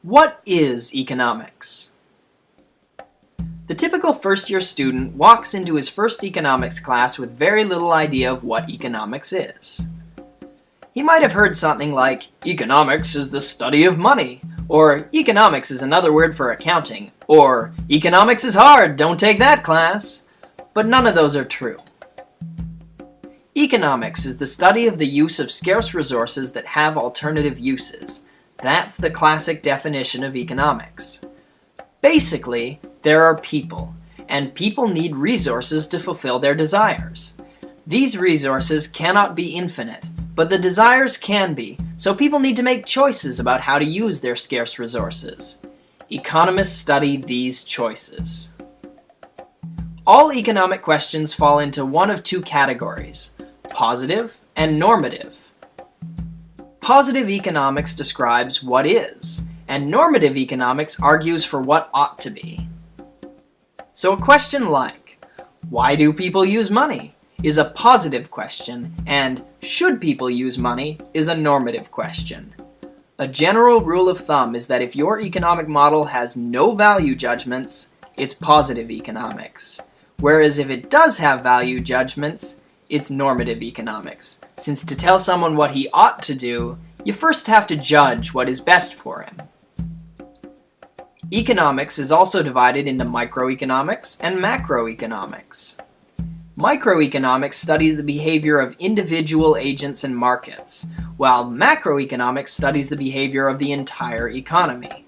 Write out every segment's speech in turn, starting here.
What is economics? The typical first-year student walks into his first economics class with very little idea of what economics is. He might have heard something like, economics is the study of money, or economics is another word for accounting, or economics is hard, don't take that class. But none of those are true. Economics is the study of the use of scarce resources that have alternative uses. That's the classic definition of economics. Basically, there are people, and people need resources to fulfill their desires. These resources cannot be infinite, but the desires can be, so people need to make choices about how to use their scarce resources. Economists study these choices. All economic questions fall into one of two categories: positive and normative. Positive economics describes what is, and normative economics argues for what ought to be. So a question like, why do people use money, is a positive question, and should people use money is a normative question. A general rule of thumb is that if your economic model has no value judgments, it's positive economics. Whereas if it does have value judgments, it's normative economics, since to tell someone what he ought to do, you first have to judge what is best for him. Economics is also divided into microeconomics and macroeconomics. Microeconomics studies the behavior of individual agents and markets, while macroeconomics studies the behavior of the entire economy.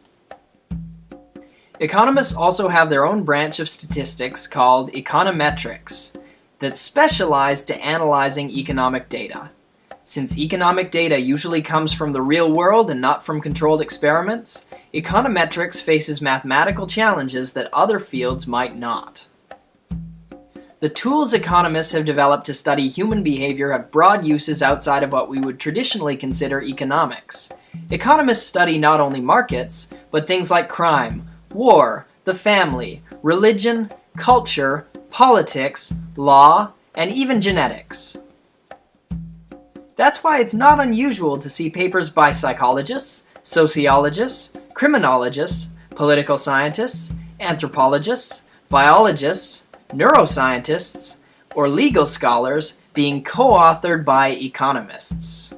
Economists also have their own branch of statistics called econometrics that specialize to analyzing economic data. Since economic data usually comes from the real world and not from controlled experiments, econometrics faces mathematical challenges that other fields might not. The tools economists have developed to study human behavior have broad uses outside of what we would traditionally consider economics. Economists study not only markets, but things like crime, war, the family, religion, culture, politics, law, and even genetics. That's why it's not unusual to see papers by psychologists, sociologists, criminologists, political scientists, anthropologists, biologists, neuroscientists, or legal scholars being co-authored by economists.